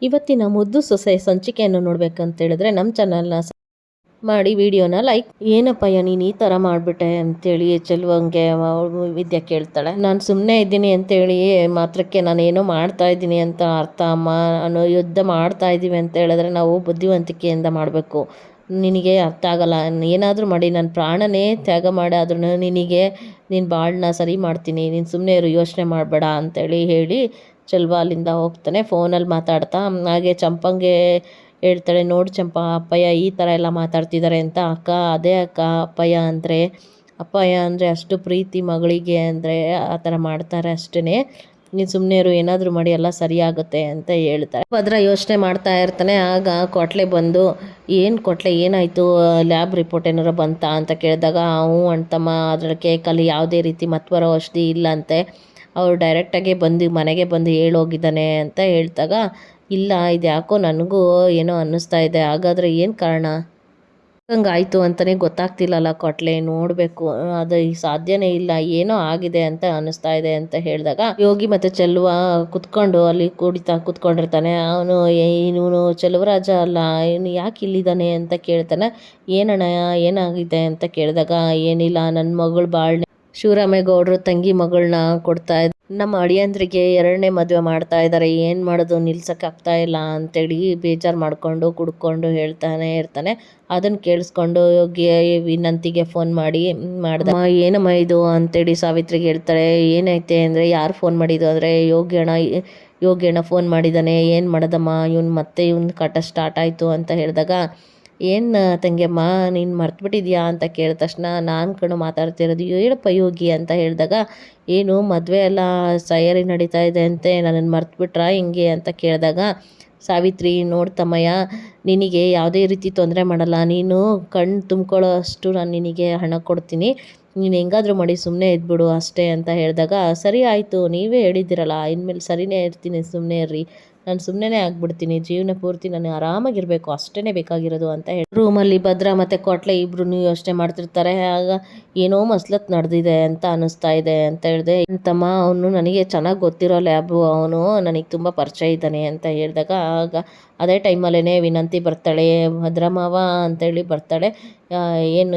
ಇವತ್ತಿನ ಮುದ್ದು ಸೊಸೆ ಸಂಚಿಕೆಯನ್ನು ನೋಡ್ಬೇಕಂತ ಹೇಳಿದ್ರೆ ನಮ್ಮ ಚಾನಲ್ನ ಮಾಡಿ ವಿಡಿಯೋನ ಲೈಕ್. ಏನಪ್ಪಯ್ಯ ನೀನು ಈ ಥರ ಮಾಡಿಬಿಟ್ಟೆ ಅಂತೇಳಿ ಚೆಲುವಂಗೆ ವಿದ್ಯೆ ಕೇಳ್ತಾಳೆ. ನಾನು ಸುಮ್ಮನೆ ಇದ್ದೀನಿ ಅಂತೇಳಿ ಮಾತ್ರಕ್ಕೆ ನಾನು ಏನೋ ಮಾಡ್ತಾ ಇದ್ದೀನಿ ಅಂತ ಅರ್ಥ ಅಮ್ಮ. ನಾನು ಯುದ್ಧ ಮಾಡ್ತಾ ಇದ್ದೀವಿ ಅಂತ ಹೇಳಿದ್ರೆ ನಾವು ಬುದ್ಧಿವಂತಿಕೆಯಿಂದ ಮಾಡಬೇಕು. ನಿನಗೆ ಅರ್ಥ ಆಗಲ್ಲ. ಏನಾದರೂ ಮಾಡಿ ನನ್ನ ಪ್ರಾಣನೇ ತ್ಯಾಗ ಮಾಡಿ ಆದ್ರೂ ನಿನ್ನ ಬಾಳನ್ನ ಸರಿ ಮಾಡ್ತೀನಿ, ನೀನು ಸುಮ್ಮನೆ ಇರು, ಯೋಚನೆ ಮಾಡಬೇಡ ಅಂತೇಳಿ ಹೇಳಿ ಚೆಲ್ವ ಅಲ್ಲಿಂದ ಹೋಗ್ತಾನೆ. ಫೋನಲ್ಲಿ ಮಾತಾಡ್ತಾ ಹಾಗೆ ಚಂಪಂಗೆ ಹೇಳ್ತಾಳೆ, ನೋಡಿ ಚಂಪಾ, ಅಪ್ಪಯ್ಯ ಈ ಥರ ಎಲ್ಲ ಮಾತಾಡ್ತಿದ್ದಾರೆ ಅಂತ. ಅಕ್ಕ ಅದೇ ಅಕ್ಕ, ಅಪ್ಪಯ್ಯ ಅಂದರೆ ಅಷ್ಟು ಪ್ರೀತಿ ಮಗಳಿಗೆ ಅಂದರೆ ಆ ಥರ ಮಾಡ್ತಾರೆ ಅಷ್ಟೇ. ನೀನು ಸುಮ್ಮನೆ ಇರು, ಏನಾದರೂ ಮಾಡಿ ಎಲ್ಲ ಸರಿಯಾಗುತ್ತೆ ಅಂತ ಹೇಳ್ತಾರೆ. ಭದ್ರ ಯೋಚನೆ ಮಾಡ್ತಾ ಇರ್ತಾನೆ. ಆಗ ಕೊಟ್ಲೆ ಬಂದು, ಏನು ಕೊಟ್ಲೆ ಏನಾಯಿತು, ಲ್ಯಾಬ್ ರಿಪೋರ್ಟ್ ಏನಾರು ಬಂತಾ ಅಂತ ಕೇಳಿದಾಗ, ಹ್ಞೂ ಅಣ್ತಮ್ಮ, ಅದ್ರ ಕೇಕಲ್ಲಿ ಯಾವುದೇ ರೀತಿ ಮತ್ವರ ಔಷಧಿ ಇಲ್ಲಂತೆ, ಅವ್ರು ಡೈರೆಕ್ಟಾಗೆ ಬಂದು ಮನೆಗೆ ಬಂದು ಹೇಳೋಗಿದ್ದಾನೆ ಅಂತ ಹೇಳ್ದಾಗ, ಇಲ್ಲ ಇದು ಯಾಕೋ ನನಗೂ ಏನೋ ಅನ್ನಿಸ್ತಾ ಇದೆ, ಹಾಗಾದರೆ ಏನು ಕಾರಣ, ಹಂಗಾಯಿತು ಅಂತಲೇ ಗೊತ್ತಾಗ್ತಿಲ್ಲಲ್ಲ ಕೊಟ್ಲೆ, ನೋಡಬೇಕು, ಅದು ಸಾಧ್ಯನೇ ಇಲ್ಲ, ಏನೋ ಆಗಿದೆ ಅಂತ ಅನ್ನಿಸ್ತಾ ಇದೆ ಅಂತ ಹೇಳಿದಾಗ, ಯೋಗಿ ಮತ್ತು ಚೆಲುವ ಕುತ್ಕೊಂಡು ಅಲ್ಲಿ ಕುತ್ಕೊಂಡಿರ್ತಾನೆ. ಅವನು ಇವನು ಚೆಲುವರಾಜ ಅಲ್ಲ, ಇವನು ಯಾಕೆ ಇಲ್ಲಿದ್ದಾನೆ ಅಂತ ಕೇಳ್ತಾನೆ. ಏನಣ್ಣ ಏನಾಗಿದೆ ಅಂತ ಕೇಳಿದಾಗ, ಏನಿಲ್ಲ, ನನ್ನ ಮಗಳು ಬಾಳ್ನೆ ಶಿವರಾಮೇಗೌಡರು ತಂಗಿ ಮಗಳನ್ನ ಕೊಡ್ತಾ ಇದ್ದಾರೆ, ನಮ್ಮ ಅಳಿಯಂದ್ರಿಗೆ 2ನೇ ಮದುವೆ ಮಾಡ್ತಾ ಇದ್ದಾರೆ, ಏನು ಮಾಡೋದು ನಿಲ್ಸೋಕ್ಕಾಗ್ತಾ ಇಲ್ಲ ಅಂತೇಳಿ ಬೇಜಾರು ಮಾಡಿಕೊಂಡು ಕುಡ್ಕೊಂಡು ಹೇಳ್ತಾನೆ ಇರ್ತಾನೆ. ಅದನ್ನು ಕೇಳಿಸ್ಕೊಂಡು ವಿನಂತಿಗೆ ಫೋನ್ ಮಾಡ್ದ. ಏನಮ್ಮ ಇದು ಅಂತೇಳಿ ಸಾವಿತ್ರಿಗೆ ಹೇಳ್ತಾಳೆ. ಏನೈತೆ ಅಂದರೆ, ಯಾರು ಫೋನ್ ಮಾಡಿದ್ದು ಅಂದರೆ, ಯೋಗಿ ಅಣ್ಣ ಫೋನ್ ಮಾಡಿದ್ದಾನೆ, ಏನು ಮಾಡೋದಮ್ಮ, ಮತ್ತೆ ಕಾಟ ಸ್ಟಾರ್ಟ್ ಆಯಿತು ಅಂತ ಹೇಳಿದಾಗ, ಏನು ತಂಗಿಯಮ್ಮ ನೀನು ಮರ್ತುಬಿಟ್ಟಿದ್ಯಾ ಅಂತ ಕೇಳಿದ ತಕ್ಷಣ, ನಾನು ಮಾತಾಡ್ತಿರೋದು, ಹೇಳಪ್ಪ ಯೋಗಿ ಅಂತ ಹೇಳಿದಾಗ, ಏನು ಮದುವೆ ಎಲ್ಲ ತಯಾರಿ ನಡೀತಾ ಇದೆ ಅಂತೆ, ನನ್ನನ್ನು ಮರ್ತುಬಿಟ್ರಾ ಹಿಂಗೆ ಅಂತ ಕೇಳಿದಾಗ, ಸಾವಿತ್ರಿ ನೋಡ್ತಮ್ಮಯ್ಯ, ನಿನಗೆ ಯಾವುದೇ ರೀತಿ ತೊಂದರೆ ಮಾಡಲ್ಲ, ನೀನು ಕಣ್ಣು ತುಂಬ್ಕೊಳ್ಳೋ ಅಷ್ಟು ನಾನು ನಿನಗೆ ಹಣ ಕೊಡ್ತೀನಿ, ನೀನು ಹೆಂಗಾದರೂ ಮಾಡಿ ಸುಮ್ಮನೆ ಇದ್ಬಿಡು ಅಷ್ಟೇ ಅಂತ ಹೇಳಿದಾಗ, ಸರಿ ಆಯಿತು, ನೀವೇ ಹೇಳಿದ್ದೀರಲ್ಲ, ಇನ್ಮೇಲೆ ಸರಿನೇ ಇರ್ತೀನಿ, ಸುಮ್ಮನೆ ಇರ್ರಿ, ನಾನು ಸುಮ್ಮನೆ ಆಗಿಬಿಡ್ತೀನಿ, ಜೀವನ ಪೂರ್ತಿ ನಾನು ಆರಾಮಾಗಿರಬೇಕು, ಅಷ್ಟೇ ಬೇಕಾಗಿರೋದು ಅಂತ ಹೇಳಿ ರೂಮಲ್ಲಿ ಭದ್ರ ಮತ್ತು ಕೊಟ್ಲೆ ಇಬ್ರು ಯೋಚನೆ ಮಾಡ್ತಿರ್ತಾರೆ. ಆಗ ಏನೋ ಮಸ್ಲತ್ ನಡೆದಿದೆ ಅಂತ ಅನ್ನಿಸ್ತಾ ಇದೆ ಅಂತ ಹೇಳಿದೆ. ತಮ್ಮ, ಅವನು ನನಗೆ ಚೆನ್ನಾಗಿ ಗೊತ್ತಿರೋ ಲ್ಯಾಬು, ಅವನು ನನಗೆ ತುಂಬ ಪರಿಚಯ ಇದ್ದಾನೆ ಅಂತ ಹೇಳಿದಾಗ, ಆಗ ಅದೇ ಟೈಮಲ್ಲೇ ವಿನಂತಿ ಬರ್ತಾಳೆ. ಭದ್ರಮಾವ ಅಂತೇಳಿ ಬರ್ತಾಳೆ.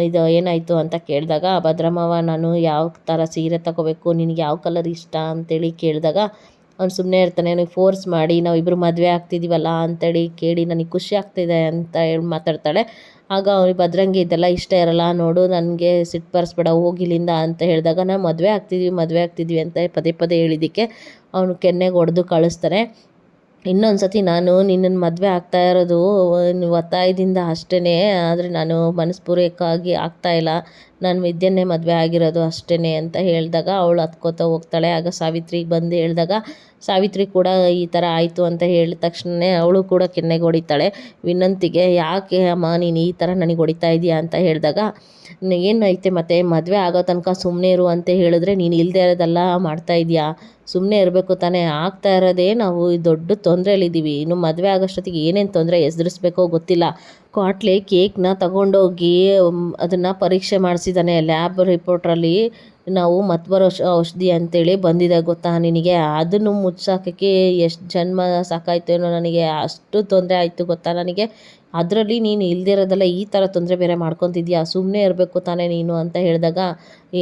ಇದು ಏನಾಯಿತು ಅಂತ ಕೇಳಿದಾಗ, ಭದ್ರಮಾವ, ನಾನು ಯಾವ ಥರ ಸೀರೆ ತಗೋಬೇಕು, ನಿನಗೆ ಯಾವ ಕಲರ್ ಇಷ್ಟ ಅಂತೇಳಿ ಕೇಳಿದಾಗ, ಅವ್ನು ಸುಮ್ಮನೆ ಇರ್ತಾನೆ. ನನಗೆ ಫೋರ್ಸ್ ಮಾಡಿ ನಾವು ಇಬ್ಬರು ಮದುವೆ ಆಗ್ತಿದ್ದೀವಲ್ಲ ಅಂತೇಳಿ ಕೇಳಿ ನನಗೆ ಖುಷಿ ಆಗ್ತಿದೆ ಅಂತ ಹೇಳಿ ಮಾತಾಡ್ತಾಳೆ. ಆಗ ಅವ್ನಿಗೆ ಭದ್ರಂಗಿ ಇದೆಲ್ಲ ಇಷ್ಟ ಇರಲ್ಲ, ನೋಡು ನನಗೆ ಸಿಟ್ಟು ಬರಿಸ್ಬೇಡ ಹೋಗಿಲ್ಲಿಂದ ಅಂತ ಹೇಳಿದಾಗ, ನಾವು ಮದುವೆ ಆಗ್ತಿದ್ವಿ ಅಂತ ಪದೇ ಪದೇ ಹೇಳಿದ್ದಕ್ಕೆ ಅವನು ಕೆನ್ನೆಗೆ ಹೊಡೆದು ಕಳಿಸ್ತಾನೆ. ಇನ್ನೊಂದು ಸತಿ ನಾನು ನಿನ್ನನ್ನು ಮದುವೆ ಆಗ್ತಾ ಇರೋದು ಒತ್ತಾಯದಿಂದ ಅಷ್ಟೇ, ಆದರೆ ನಾನು ಮನಸ್ಪೂರ್ವಕವಾಗಿ ಆಗ್ತಾಯಿಲ್ಲ, ನಾನು ವಿದ್ಯೆಯನ್ನೇ ಮದುವೆ ಆಗಿರೋದು ಅಷ್ಟೇ ಅಂತ ಹೇಳಿದಾಗ ಅವಳು ಹತ್ಕೋತಾ ಹೋಗ್ತಾಳೆ. ಆಗ ಸಾವಿತ್ರಿಗೆ ಬಂದು ಹೇಳಿದಾಗ, ಸಾವಿತ್ರಿ ಕೂಡ ಈ ಥರ ಆಯಿತು ಅಂತ ಹೇಳಿದ ತಕ್ಷಣ ಅವಳು ಕೂಡ ಕೆನ್ನೆಗೆ ಹೊಡಿತಾಳೆ ವಿನಂತಿಗೆ. ಯಾಕೆ ಅಮ್ಮ ನೀನು ಈ ಥರ ನನಗೆ ಹೊಡಿತಾ ಇದೆಯಾ ಅಂತ ಹೇಳಿದಾಗ, ಏನೈತೆ ಮತ್ತೆ ಮದುವೆ ಆಗೋ ತನಕ ಸುಮ್ಮನೆ ಇರು ಅಂತ ಹೇಳಿದ್ರೆ ನೀನು ಇಲ್ಲದೆ ಇರೋದೆಲ್ಲ ಮಾಡ್ತಾ ಇದೆಯಾ, ಸುಮ್ಮನೆ ಇರಬೇಕು ತಾನೇ, ಆಗ್ತಾ ಇರೋದೇ ನಾವು ದೊಡ್ಡ ತೊಂದರೆಯಲ್ಲಿದ್ದೀವಿ, ಇನ್ನು ಮದುವೆ ಆಗೋಷ್ಟೊತ್ತಿಗೆ ಏನೇನು ತೊಂದರೆ ಎದುರಿಸ್ಬೇಕೋ ಗೊತ್ತಿಲ್ಲ. ಕ್ವಾಟ್ಲೆ ಕೇಕ್ನ ತಗೊಂಡೋಗಿ ಅದನ್ನು ಪರೀಕ್ಷೆ ಮಾಡಿಸಿದ್ದಾನೆ, ಲ್ಯಾಬ್ ರಿಪೋರ್ಟ್ರಲ್ಲಿ ನಾವು ಮತ್ವರ ಔಷಧಿ ಅಂತೇಳಿ ಬಂದಿದೆ ಗೊತ್ತಾ ನಿನಗೆ, ಅದನ್ನು ಮುಚ್ಚಾಕೋಕ್ಕೆ ಎಷ್ಟು ಜನ್ಮ ಸಾಕಾಯ್ತೇನೋ ನನಗೆ, ಅಷ್ಟು ತೊಂದರೆ ಆಯಿತು ಗೊತ್ತಾ ನನಗೆ, ಅದರಲ್ಲಿ ನೀನು ಇಲ್ದಿರೋದೆಲ್ಲ ಈ ಥರ ತೊಂದರೆ ಬೇರೆ ಮಾಡ್ಕೊತಿದ್ಯಾ, ಸುಮ್ಮನೆ ಇರಬೇಕು ತಾನೇ ನೀನು ಅಂತ ಹೇಳಿದಾಗ,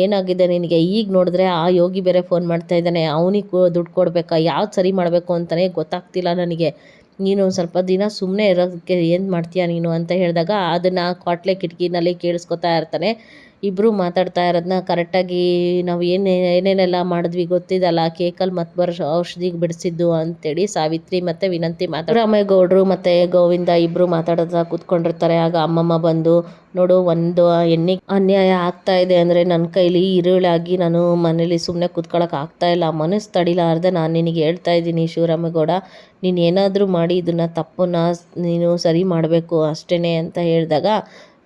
ಏನಾಗಿದೆ ನಿನಗೆ, ಈಗ ನೋಡಿದ್ರೆ ಆ ಯೋಗಿ ಬೇರೆ ಫೋನ್ ಮಾಡ್ತಾ ಇದ್ದಾನೆ, ಅವನಿಗೆ ದುಡ್ಡು ಕೊಡಬೇಕಾ, ಯಾವ್ದು ಸರಿ ಮಾಡಬೇಕು ಅಂತಲೇ ಗೊತ್ತಾಗ್ತಿಲ್ಲ ನನಗೆ, ನೀನು ಸ್ವಲ್ಪ ದಿನ ಸುಮ್ಮನೆ ಇರೋದಕ್ಕೆ ಏನು ಮಾಡ್ತೀಯಾ ನೀನು ಅಂತ ಹೇಳಿದಾಗ, ಅದನ್ನು ಕ್ವಾಟ್ಲೆ ಕಿಟಕಿನಲ್ಲಿ ಕೇಳಿಸ್ಕೊತಾ ಇರ್ತಾನೆ. ಇಬ್ಬರು ಮಾತಾಡ್ತಾ ಇರೋದನ್ನ ಕರೆಕ್ಟಾಗಿ ನಾವು ಏನೇನೆಲ್ಲ ಮಾಡಿದ್ವಿ ಗೊತ್ತಿದಲ್ಲ, ಕೇಕಲ್ಲಿ ಮತ್ವರ ಔಷಧಿಗೆ ಬಿಡಿಸಿದ್ದು ಅಂತೇಳಿ ಸಾವಿತ್ರಿ ಮತ್ತು ವಿನಂತಿ ರಾಮೇಗೌಡರು ಮತ್ತು ಗೋವಿಂದ ಇಬ್ಬರು ಮಾತಾಡೋದ ಕೂತ್ಕೊಂಡಿರ್ತಾರೆ. ಆಗ ಅಮ್ಮಮ್ಮ ಬಂದು, ನೋಡು, ಒಂದು ಹೆಣ್ಣಿಗೆ ಅನ್ಯಾಯ ಆಗ್ತಾ ಇದೆ ಅಂದರೆ ನನ್ನ ಕೈಲಿ ಈರುಳಾಗಿ ನಾನು ಮನೇಲಿ ಸುಮ್ಮನೆ ಕೂತ್ಕೊಳ್ಳೋಕೆ ಆಗ್ತಾಯಿಲ್ಲ, ಮನಸ್ಸು ತಡಿಲಾರ್ದೆ ನಾನು ನಿನಗೆ ಹೇಳ್ತಾ ಇದ್ದೀನಿ ಶಿವರಾಮೇಗೌಡ, ನೀನು ಏನಾದರೂ ಮಾಡಿ ಇದನ್ನು ತಪ್ಪನ್ನು ನೀನು ಸರಿ ಮಾಡಬೇಕು ಅಷ್ಟೇ ಅಂತ ಹೇಳಿದಾಗ,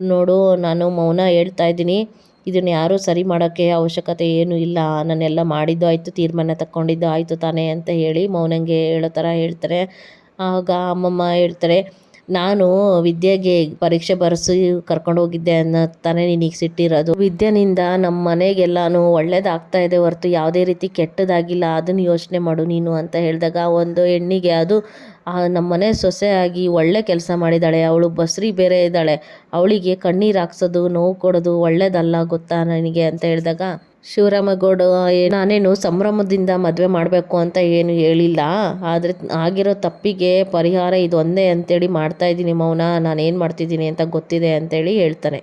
ನೋಡು ನಾನು ಮೌನ ಹೇಳ್ತಾ ಇದ್ದೀನಿ, ಇದನ್ನು ಯಾರೂ ಸರಿ ಮಾಡೋಕ್ಕೆ ಅವಶ್ಯಕತೆ ಏನೂ ಇಲ್ಲ, ನಾನೆಲ್ಲ ಮಾಡಿದ್ದು ಆಯಿತು, ತೀರ್ಮಾನ ತಗೊಂಡಿದ್ದು ಆಯಿತು ತಾನೇ ಅಂತ ಹೇಳಿ ಮೌನಂಗೆ ಹೇಳೋ ಥರ ಹೇಳ್ತಾರೆ. ಆಗ ಅಮ್ಮಮ್ಮ ಹೇಳ್ತಾರೆ, ನಾನು ವಿದ್ಯೆಗೆ ಪರೀಕ್ಷೆ ಬರೆಸಿ ಕರ್ಕೊಂಡು ಹೋಗಿದ್ದೆ ಅನ್ನೋ ತಾನೇ ನಿನಗೆ ಸಿಟ್ಟಿರೋದು, ವಿದ್ಯೆನಿಂದ ನಮ್ಮ ಮನೆಗೆಲ್ಲಾನು ಒಳ್ಳೇದಾಗ್ತಾ ಇದೆ ಹೊರತು ಯಾವುದೇ ರೀತಿ ಕೆಟ್ಟದಾಗಿಲ್ಲ, ಅದನ್ನು ಯೋಚನೆ ಮಾಡು ನೀನು ಅಂತ ಹೇಳಿದಾಗ, ಒಂದು ಹೆಣ್ಣಿಗೆ ಅದು ನಮ್ಮ ಮನೆ ಸೊಸೆಯಾಗಿ ಒಳ್ಳೆ ಕೆಲಸ ಮಾಡಿದ್ದಾಳೆ, ಅವಳು ಬಸ್ರಿ ಬೇರೆ ಇದ್ದಾಳೆ, ಅವಳಿಗೆ ಕಣ್ಣೀರು ಹಾಕ್ಸೋದು ನೋವು ಕೊಡೋದು ಒಳ್ಳೇದಲ್ಲ ಗೊತ್ತಾ ನನಗೆ ಅಂತ ಹೇಳಿದಾಗ ಶಿವರಾಮೇಗೌಡ ನಾನೇನು ಸಂಭ್ರಮದಿಂದ ಮದುವೆ ಮಾಡಬೇಕು ಅಂತ ಏನು ಹೇಳಿಲ್ಲ, ಆದರೆ ಆಗಿರೋ ತಪ್ಪಿಗೆ ಪರಿಹಾರ ಇದು ಒಂದೇ ಅಂತೇಳಿ ಮಾಡ್ತಾ ಇದ್ದೀನಿ ಮೌನ, ನಾನು ಏನು ಮಾಡ್ತಿದ್ದೀನಿ ಅಂತ ಗೊತ್ತಿದೆ ಅಂತೇಳಿ ಹೇಳ್ತಾನೆ.